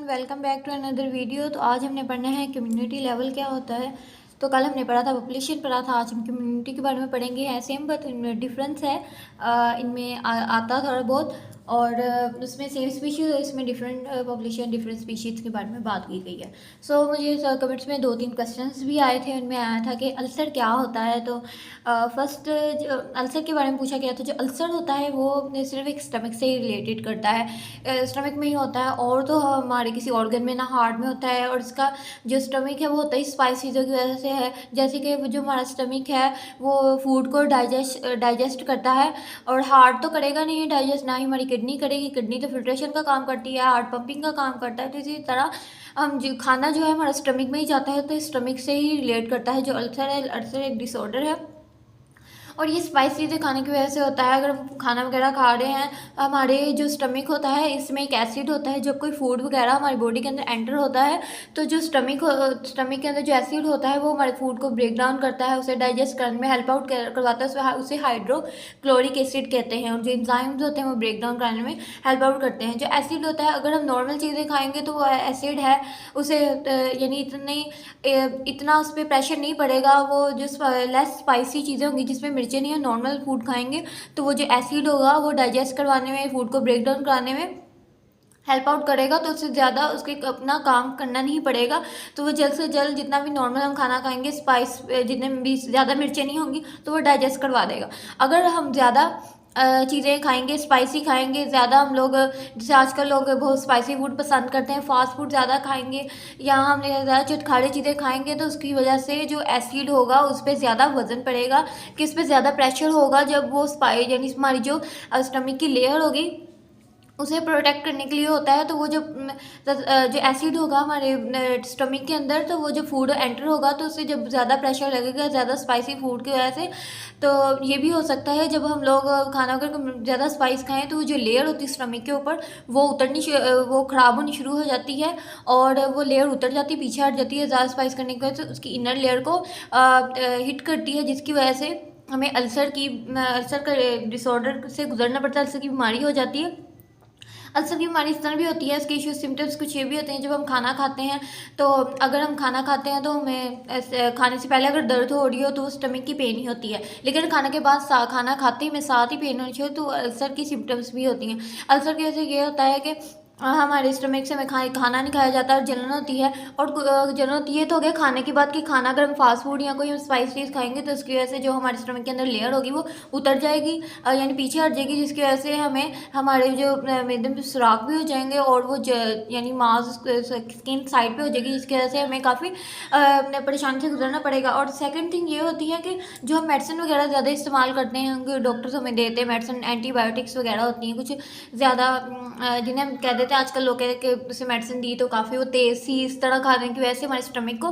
Welcome back to another video. तो आज हमने पढ़ना है कम्युनिटी लेवल क्या होता है। तो कल हमने पढ़ा था पॉपुलेशन पढ़ा था, आज हम कम्युनिटी के बारे में पढ़ेंगे। है सेम बट इनमें डिफरेंस है। इनमें आता थोड़ा बहुत और उसमें सेम स्पीशीज़ और इसमें डिफरेंट पॉपुलेशन डिफरेंट स्पीशीज़ के बारे में बात की गई है। सो मुझे कमेंट्स में 2-3 क्वेश्चंस भी आए थे, उनमें आया था कि अल्सर क्या होता है। तो फर्स्ट अल्सर के बारे में पूछा गया था। जो अल्सर होता है वो सिर्फ एक स्टमक से ही रिलेटेड करता है, स्टमक में ही होता है और तो हमारे किसी ऑर्गन में ना हार्ट में होता है। और इसका जो स्टमक है वो होता है स्पाइस चीज़ों की वजह से है। जैसे कि जो हमारा स्टमक है वो फूड को डाइजेस्ट करता है और हार्ट तो करेगा नहीं डाइजेस्ट, ना ही हमारी किडनी करेगी। किडनी तो फिल्ट्रेशन का काम करती है, हार्ट पंपिंग का काम करता है। तो इसी तरह हम जो खाना जो है हमारा स्टमक में ही जाता है, तो स्टमक से ही रिलेट करता है। जो अल्सर है, अल्सर एक डिसऑर्डर है और ये स्पाइसी चीज़ें खाने की वजह से होता है। अगर हम खाना वगैरह खा रहे हैं, हमारे जो स्टमक होता है इसमें एक एसिड होता है। जब कोई फूड वगैरह हमारी बॉडी के अंदर एंटर होता है तो जो स्टमक के अंदर जो एसिड होता है वो हमारे फूड को ब्रेक डाउन करता है, उसे डाइजेस्ट करने में हेल्प आउट करवाता है। उसे हाइड्रोक्लोरिक एसिड कहते हैं और जो एंजाइम्स होते हैं वो ब्रेक डाउन करने में हेल्प आउट करते हैं। जो एसिड होता है, अगर हम नॉर्मल चीज़ें खाएंगे तो वो एसिड है उसे यानी इतना उस पर प्रेशर नहीं पड़ेगा। वो जो लेस स्पाइसी चीज़ें होंगी जिसमें मिर्चें नहीं है, नॉर्मल फूड खाएंगे तो वो जो एसिड होगा वो डाइजेस्ट करवाने में, फूड को ब्रेक डाउन कराने में हेल्प आउट करेगा। तो उससे ज़्यादा उसके अपना काम करना नहीं पड़ेगा। तो वो जल्द से जल्द जितना भी नॉर्मल हम खाना खाएंगे, स्पाइस जितने भी ज़्यादा मिर्चें नहीं होंगी तो वो डाइजेस्ट करवा देगा। अगर हम ज़्यादा चीज़ें खाएंगे, स्पाइसी खाएंगे ज़्यादा, हम लोग जैसे आजकल लोग बहुत स्पाइसी फूड पसंद करते हैं, फास्ट फूड ज़्यादा खाएंगे या हम ज़्यादा चटखारी चीज़ें खाएंगे तो उसकी वजह से जो एसिड होगा उस पर ज़्यादा वजन पड़ेगा, किस पे ज़्यादा प्रेशर होगा। जब वो यानी हमारी जो स्टमक की लेयर होगी उसे प्रोटेक्ट करने के लिए होता है। तो वो जो एसिड होगा हमारे स्टमक के अंदर, तो वो जो फूड एंटर होगा तो उससे जब ज़्यादा प्रेशर लगेगा ज़्यादा स्पाइसी फूड की वजह से, तो ये भी हो सकता है जब हम लोग खाना अगर ज़्यादा स्पाइस खाएं तो वो जो लेयर होती है स्टमक के ऊपर वो वो ख़राब होनी शुरू हो जाती है और वो लेयर उतर जाती है, पीछे हट जाती है। ज़्यादा स्पाइस करने की वजह से उसकी इनर लेयर को हिट करती है, जिसकी वजह से हमें अल्सर का डिसऑर्डर से गुजरना पड़ता है, अल्सर की बीमारी हो जाती है। अल्सर की बीमारी इस तरह भी होती है, इसके इश्यू सिम्टम्स कुछ ये भी होते हैं। जब हम खाना खाते हैं तो अगर हम खाना खाते हैं तो हमें खाने से पहले अगर दर्द हो रही हो तो स्टमक की पेन ही होती है, लेकिन खाने के बाद खाना खाते ही में साथ ही पेन होनी चाहिए, तो अल्सर की सिम्टम्स भी होती हैं। अल्सर की वजह से ये होता है कि हमारे स्टमक से हमें खाना नहीं खाया जाता और जलन होती है। और जलन होती है तो हो गया खाने के बाद कि खाना अगर हम फास्ट फूड या कोई हम स्पाइस चीज़ खाएंगे तो उसकी वजह से जो हमारे स्टमक के अंदर लेयर होगी वो उतर जाएगी, यानी पीछे हट जाएगी, जिसकी वजह से हमें हमारे जो मैदे में सुराख भी हो जाएंगे और वो यानी मांस स्किन साइड पे हो जाएगी, जिसकी वजह से हमें काफ़ी परेशानी से गुजरना पड़ेगा। और सेकंड थिंग ये होती है कि जो हम मेडिसिन वगैरह ज़्यादा इस्तेमाल करते हैं, डॉक्टर्स हमें देते हैं मेडिसिन, एंटीबायोटिक्स वगैरह होती हैं कुछ ज़्यादा, जिन्हें हम कह देते हैं आजकल लोग कहते हैं कि उसे मेडिसिन दी तो काफ़ी वो तेज़ सी इस तरह खाने की वजह से हमारे स्टमक को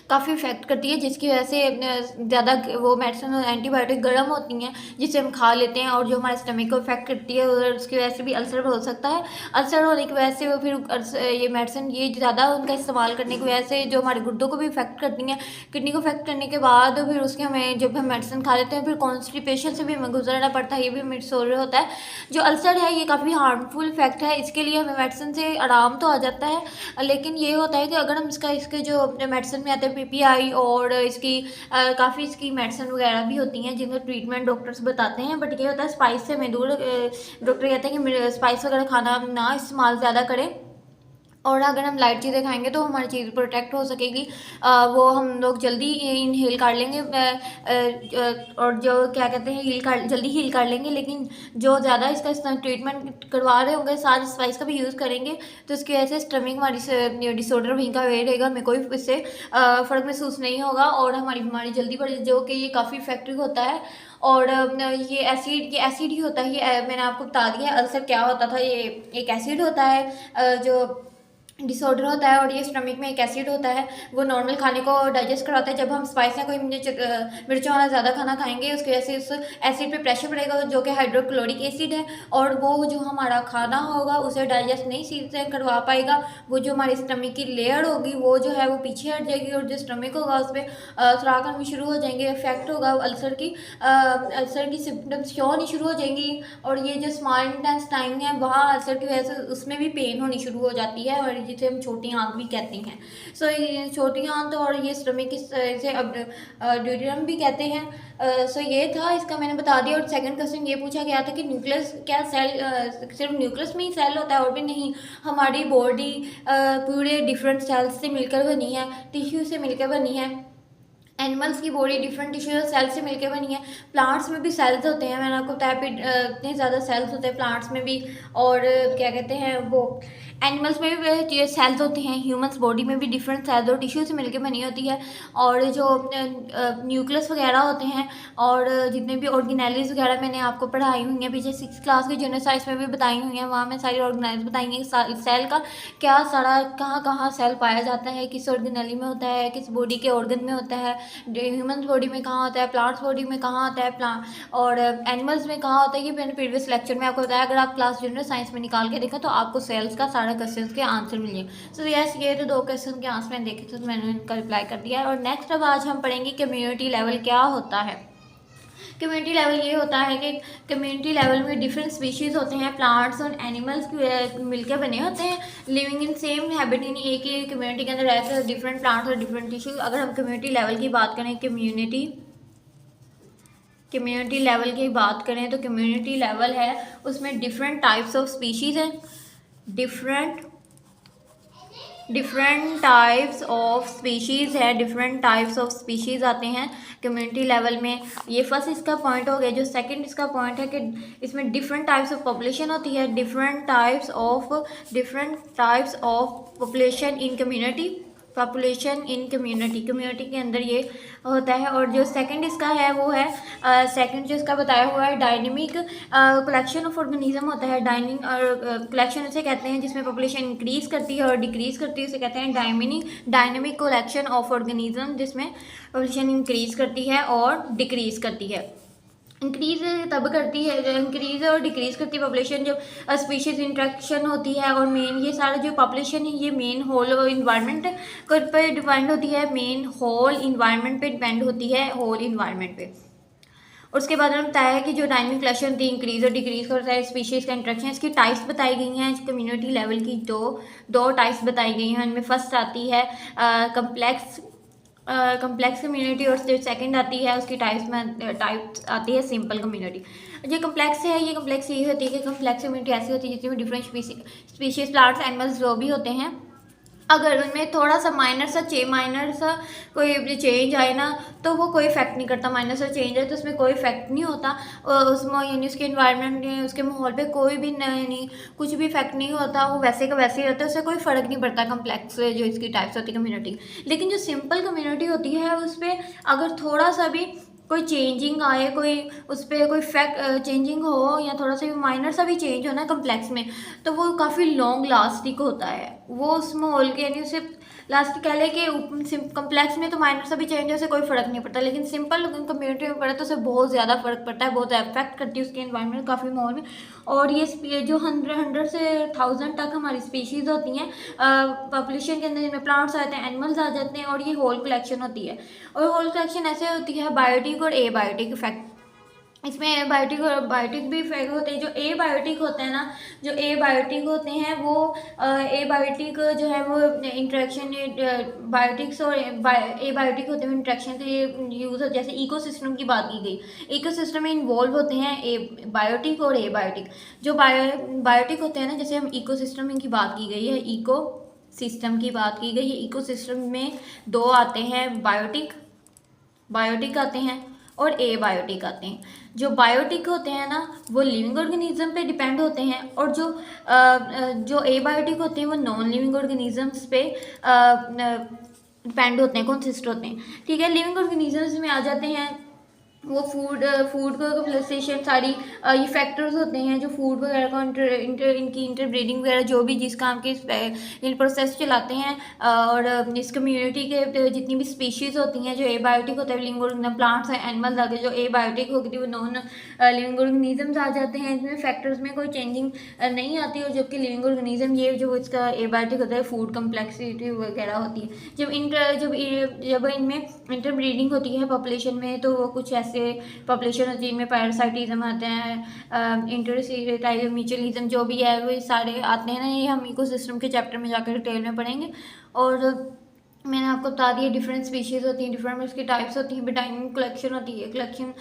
काफ़ी इफेक्ट करती है, जिसकी वजह से ज़्यादा वो मेडिसिन एंटीबायोटिक गर्म होती हैं जिसे हम खा लेते हैं और जो हमारे स्टमक को इफेक्ट करती है और उसकी वजह से भी अल्सर हो सकता है। अल्सर होने की वजह से वो फिर ये मेडिसिन ये ज़्यादा उनका इस्तेमाल करने की वजह से जो हमारे गुर्दों को भी इफेक्ट करती हैं, किडनी को इफेक्ट करने के बाद फिर उसके हमें जब हम मेडिसिन खा लेते हैं फिर कॉन्स्टिपेशन से भी हमें गुजरना पड़ता है, ये भी हमें डिसऑर्डर होता है। जो अल्सर है ये काफ़ी हार्मफुल इफेक्ट है, इसके लिए हमें मेडिसिन से आराम तो आ जाता है, लेकिन ये होता है कि अगर हम इसके जो मेडिसिन में आते हैं पीपीआई और इसकी काफ़ी इसकी मेडिसिन वगैरह भी होती हैं जिनका ट्रीटमेंट डॉक्टर्स बताते हैं, बट ये होता है स्पाइस से हमें दूर, डॉक्टर कहते हैं कि स्पाइस वगैरह खाना ना इस्तेमाल ज़्यादा करें और अगर हम लाइट चीज़ें खाएंगे तो हमारी चीज़ प्रोटेक्ट हो सकेगी। वो हम लोग जल्दी इनहेल कर लेंगे और जो क्या कहते हैं जल्दी हील कर लेंगे, लेकिन जो ज़्यादा इसका ट्रीटमेंट करवा रहे होंगे साथ स्पाइस का भी यूज़ करेंगे तो इसकी वजह से स्टमक हमारी डिसऑर्डर वहीं का वही रहेगा, हमें कोई इससे फ़र्क महसूस नहीं होगा और हमारी बीमारी जल्दी बढ़, जो कि ये काफ़ी इफेक्टिव होता है। और ये एसिड ही होता है, ये मैंने आपको बता दिया अल्सर क्या होता था। ये एक एसिड होता है जो डिसऑर्डर होता है और ये स्टमक में एक एसिड होता है, वो नॉर्मल खाने को डाइजेस्ट कराता है। जब हम स्पाइस या कोई मिर्चों वाला ज़्यादा खाना खाएंगे उसकी वजह से उस एसिड पे प्रेशर पड़ेगा जो कि हाइड्रोक्लोरिक एसिड है, और वो जो हमारा खाना होगा उसे डाइजेस्ट नहीं सही से करवा पाएगा। वो जो हमारी स्टमक की लेयर होगी वो जो है वो पीछे हट जाएगी, और जो स्टमक होगा उस पर सुराख आने शुरू हो जाएंगे, इफेक्ट होगा, अल्सर की सिम्टम्स शो होनी शुरू हो जाएंगी। और ये जो स्मॉल इंटेस्टाइन है वहाँ अल्सर की वजह से उसमें भी पेन होनी शुरू हो जाती है, और जिसे हम छोटी आंत भी कहते हैं। सो ये छोटी आंत और ये स्टमक से अब ड्यूडियम भी कहते हैं। सो ये था, इसका मैंने बता दिया। और सेकंड क्वेश्चन ये पूछा गया था कि न्यूक्लियस क्या सेल सिर्फ न्यूक्लियस में ही सेल होता है और भी नहीं, हमारी बॉडी पूरे डिफरेंट सेल्स से मिलकर बनी है, टिश्यू से मिलकर बनी है। एनिमल्स की बॉडी डिफरेंट टिश्यू सेल्स से मिलकर बनी है। प्लांट्स में भी सेल्स होते हैं, मैंने आपको बताया इतने ज़्यादा सेल्स होते हैं प्लांट्स में भी। और क्या कहते हैं वो एनिमल्स में भी सेल्स होते हैं। ह्यूमंस बॉडी में भी डिफरेंट सेल्स और टिश्यू से मिलकर बनी होती है। और जो न्यूक्लियस वगैरह होते हैं और जितने भी ऑर्गेनेलिज वगैरह मैंने आपको पढ़ाई हुई हैं पीछे 6th क्लास के जूनियर साइंस में भी बताई हुई हैं, वहाँ मैं सारी ऑर्गेनाइज बताएंगे सेल का क्या सारा कहाँ कहाँ सेल पाया जाता है, किस ऑर्गेनेली में होता है, किस बॉडी के ऑर्गन में होता है, ह्यूमन बॉडी में कहाँ होता है, प्लांट्स बॉडी में कहाँ होता है, प्लांट और एनिमल्स में कहाँ होता है। ये मैंने प्रीवियस लेक्चर में आपको बताया। अगर आप क्लास जूनियर साइंस में निकाल के देखा तो आपको सेल्स का सारा क्वेश्चन के आंसर मिल जाए। सो यस, ये तो 2 क्वेश्चन के आंसर मैंने देखे थे तो मैंने इनका रिप्लाई कर दिया है। और नेक्स्ट अब आज हम पढ़ेंगे कम्युनिटी लेवल क्या होता है। कम्युनिटी लेवल ये होता है कि कम्युनिटी लेवल में डिफरेंट स्पीशीज़ होते हैं, प्लांट्स और एनिमल्स मिलकर बने होते हैं, लिविंग इन सेम हैबिट, यानी एक ही कम्युनिटी के अंदर रहते हैं डिफरेंट प्लांट्स और डिफरेंट टिश्यूज। अगर हम कम्युनिटी लेवल की बात करें, कम्युनिटी लेवल की बात करें तो कम्युनिटी लेवल है उसमें डिफरेंट टाइप्स ऑफ स्पीशीज़ हैं, डिफरेंट टाइप्स ऑफ स्पीशीज़ आते हैं कम्युनिटी लेवल में। ये फर्स्ट इसका पॉइंट हो गया। जो सेकंड इसका पॉइंट है कि इसमें डिफरेंट टाइप्स ऑफ पॉपुलेशन होती है, different types of population in community के अंदर ये होता है। और जो सेकंड इसका है वो है सेकंड जो इसका बताया हुआ है डायनेमिक कलेक्शन ऑफ ऑर्गेनिज्म होता है। कलेक्शन उसे कहते हैं जिसमें पॉपुलेशन इंक्रीज करती है और डिक्रीज करती है, उसे कहते हैं डायनेमिक कलेक्शन ऑफ ऑर्गेनिज्म, जिसमें पॉपुलेशन इंक्रीज करती है और डिक्रीज करती है। इंक्रीज तब करती है, इंक्रीज और डिक्रीज़ करती है पॉपुलेशन जब स्पीशीज़ इंट्रैक्शन होती है। और मेन ये सारा जो पॉपुलेशन है ये मेन होल इन्वायरमेंट पर डिपेंड होती है, मेन होल इन्वायरमेंट पे डिपेंड होती है, होल इन्वायरमेंट पे। और उसके बाद हमें बताया कि जो डायनेमिक कलेक्शन होती है इंक्रीज और डिक्रीज करता है स्पीशीज़ का इंट्रैक्शन, इसकी टाइप्स बताई गई हैं। कम्युनिटी लेवल की दो टाइप्स बताई गई हैं। उनमें फर्स्ट आती है कम्प्लेक्स कम्युनिटी, और सेकंड आती है उसकी टाइप्स आती है सिंपल कम्युनिटी। जो कम्प्लेक्स है ये कम्प्लेक्स ये होती है कि कम्प्लेक्स कम्युनिटी ऐसी होती है जिसमें डिफरेंट स्पीशीज़ प्लांट्स एनिमल्स जो भी होते हैं, अगर उनमें थोड़ा सा माइनर सा कोई चेंज आए ना तो वो कोई इफेक्ट नहीं करता। माइनर सा चेंज है तो उसमें कोई इफेक्ट नहीं होता, उसमें यानी उसके इन्वायरमेंट में उसके माहौल पे कोई भी नहीं कुछ भी इफेक्ट नहीं होता, वो वैसे का वैसे ही रहता है, उससे कोई फ़र्क नहीं पड़ता। कम्प्लेक्स जो इसकी टाइप्स होती है कम्युनिटी। लेकिन जो सिंपल कम्युनिटी होती है उस पर अगर थोड़ा सा भी कोई चेंजिंग आए, कोई उस पर कोई फैक्ट चेंजिंग हो या थोड़ा सा भी माइनर सा भी चेंज हो ना कम्प्लेक्स में, तो वो काफ़ी लॉन्ग लास्टिक होता है। वो उस माहौल के यानी उसे लास्ट कह लें कि कम्प्लेक्स में तो माइनर सा भी चेंज हो से कोई फ़र्क नहीं पड़ता, लेकिन सिंपल कम्युनिटी में पड़े तो उसे बहुत ज़्यादा फ़र्क पड़ता है, बहुत इफेक्ट करती है उसके इन्वायरमेंट काफ़ी माहौल में। और ये जो 100 से 1000 तक हमारी स्पीशीज़ होती हैं पॉपुलेशन के अंदर, जिनमें प्लांट्स आ जाते हैं, एनिमल्स आ जाते हैं, और ये होल कलेक्शन होती है। और होल कलेक्शन ऐसे होती है बायोटिक और एबायोटिक इफेक्ट। इसमें बायोटिक और बायोटिक भी इफेक्ट होते हैं। जो एबायोटिक होते हैं ना, जो एबायोटिक होते हैं वो एबायोटिक जो है वो इंट्रैक्शन बायोटिक्स और एबायोटिक होते हैं इंट्रैक्शन से यूज़ होते, जैसे इकोसिस्टम की बात की गई, इकोसिस्टम में इन्वॉल्व होते हैं बायोटिक और एबायोटिक। जो बायोटिक होते हैं ना, जैसे हम इकोसिस्टम की बात की गई है, इको सिस्टम की बात की गई है, इकोसिस्टम में 2 आते हैं, बायोटिक आते हैं और एबायोटिक आते हैं। जो बायोटिक होते हैं ना वो लिविंग ऑर्गेनिज्म पे डिपेंड होते हैं, और जो एबायोटिक होते हैं वो नॉन लिविंग ऑर्गेनिजम्स पे डिपेंड होते हैं, कंसिस्ट होते हैं। ठीक है, लिविंग ऑर्गेनिजम्स में आ जाते हैं वो फूड को प्लेस्टेशन सारी ये फैक्टर्स होते हैं जो फूड वगैरह को इनकी इंटरब्रीडिंग वगैरह जो भी जिस काम के इन प्रोसेस चलाते हैं। और इस कम्युनिटी के जितनी भी स्पीशीज़ होती हैं जो एबायोटिक होता है लिविंग ऑर्गेनिज्म, प्लांट्स हैं, एनिमल्स आगे जो एबायोटिक होती है वो नॉन लिविंग ऑर्गेनिजम्स आ जाते हैं। इसमें फैक्टर्स में कोई चेंजिंग नहीं आती। और जबकि लिविंग ऑर्गेनिज्म ये जो इसका एबायोटिक होता है फूड कम्प्लेक्सिटी वगैरह होती है। जब इनमें इंटरब्रीडिंग होती है पॉपुलेशन में तो वो कुछ ऐसे पॉपुलेशन होती है जिनमें पैरासाइटिज्म आते हैं, इंटरसीटाइज्म, म्यूचुअलिज्म जो भी है वो सारे आते हैं ना। ये हम इकोसिस्टम के चैप्टर में जाकर डिटेल में पढ़ेंगे। और मैंने आपको बता दिया डिफरेंट स्पीशीज़ होती हैं, डिफरेंट उसकी टाइप्स होती हैं, बेटाइन कलेक्शन होती है, कलेक्शन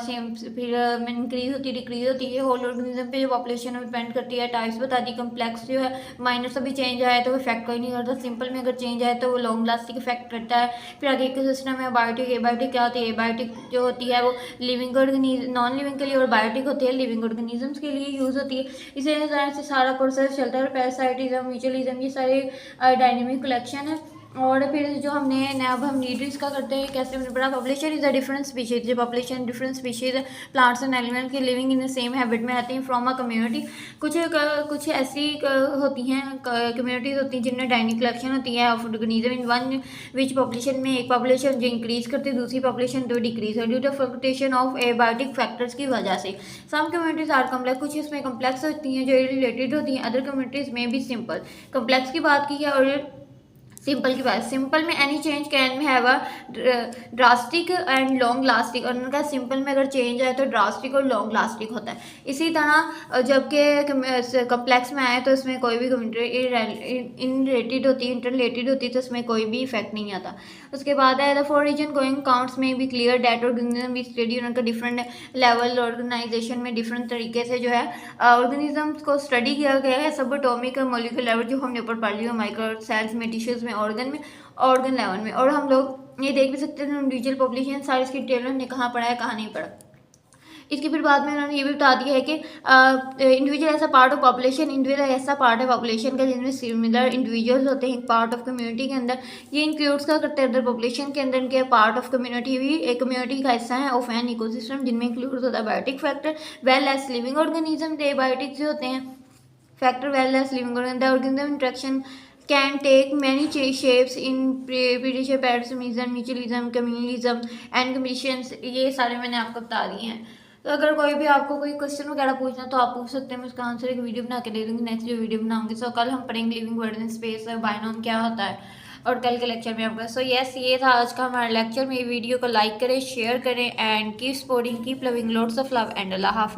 सेम फिर इंक्रीज होती है, डिक्रीज होती है, होल ऑर्गेनिज्म पे जो पॉपुलेशन है डिपेंड करती है। टाइप्स बता दी। कम्प्लेक्स जो है माइनर से भी चेंज आया तो वो इफेक्ट कोई नहीं करता। सिंपल में अगर चेंज आए तो वो लॉन्ग लास्टिंग इफेक्ट करता है। फिर आगे इकोसिस्टम है बायोटिक। एबायोटिक क्या होती है? एबायोटिक जो होती है वो लिविंग ऑर्गेनिज्म नॉन लिविंग के लिए, और बायोटिक होती है लिविंग ऑर्गेनिजम्स के लिए यूज़ होती है। इसी तरह से सारा प्रोसेस चलता है। पैरासाइटिज्म, म्यूचुअलिज्म, ये सारे डायनेमिक कलेक्शन है। और फिर जो हमने अब हम नीड इसका करते हैं कैसे हमने पढ़ा। Population is a different species. जो population different species plants and animal के living in the same habit में आते हैं फ्रॉम अ कम्युनिटी। कुछ ऐसी होती हैं कम्युनिटीज़ होती हैं जिनमें डायनिक कलेक्शन होती है of organism in one which population में एक पॉपुलेशन जो इंक्रीज करती है दूसरी पॉपुलेशन तो डिक्रीज है due to fluctuation of abiotic factors की वजह से। Some communities are complex. कुछ इसमें कम्प्लेक्स होती हैं जो रिलेटेड होती हैं। अदर कम्युनिटीज में भी सिंपल। कम्प्लेक्स की बात की है और सिंपल की बात। सिंपल में एनी चेंज कैन में have a drastic and long lasting. और उनका सिंपल में अगर चेंज आए तो ड्रास्टिक और लॉन्ग लास्टिक होता है। इसी तरह जबकि कम्प्लेक्स में आए तो इसमें कोई भी इन रिलेटेड होती है, इंटरलेटेड होती है तो इसमें कोई भी इफेक्ट नहीं आता। उसके बाद है the for reason going counts में भी क्लियर डेट ऑर्गेनिज्म भी स्टडी उनका डिफरेंट लेवल ऑर्गेनाइजेशन में डिफरेंट तरीके से जो है ऑर्गेनिजम्स को स्टडी किया गया है। सब एटॉमिक मॉलिक्यूलर लेवल जो हमने ऊपर पढ़ लिया माइक्रो सेल्स में, टिश्यूज में, ऑर्गन लेवल में। और हम लोग ये देख भी सकते हैं इंडिविजुअल पॉपुलेशन साइज की डिटेल हमने कहाँ पढ़ा है कहाँ नहीं पढ़ा। इसके फिर बाद में उन्होंने ये भी बता दिया है कि इंडिविजुअल ऐसा पार्ट ऑफ पॉपुलेशन, इंडिविजुअल ऐसा पार्ट है पॉपुलेशन का जिनमें सिमिलर इंडिविजुअल्स होते हैं पार्ट ऑफ कम्युनिटी के अंदर। ये इंक्लूड्स क्या करते हैं अंदर पॉपुलेशन के अंदर के पार्ट ऑफ कम्युनिटी भी एक कम्युनिटी का हिस्सा है ऑफ एन इकोसिस्टम जिनमें इंक्लूड होता है biotic factor well as living organism. Biotic जो होते हैं factor well as living organism interaction can take many shapes in predation, parasitism, mutualism, communalism and commissions। ये सारे मैंने आपको बता दिए हैं। तो अगर कोई भी आपको कोई क्वेश्चन वगैरह पूछना तो आप पूछ सकते हैं। मैं उसका आंसर एक वीडियो बना के दे दूँगी नेक्स्ट जो वीडियो बनाऊंगी। सो कल हम पढ़ेंगे लिविंग वर्ड इन स्पेस, बायनोम क्या होता है और कल के लेक्चर में आपका। सो यस ये था आज का हमारा लेक्चर में। वीडियो को लाइक करें, शेयर करें and keep supporting, keep loving, lots of love and Allah हाफिज़।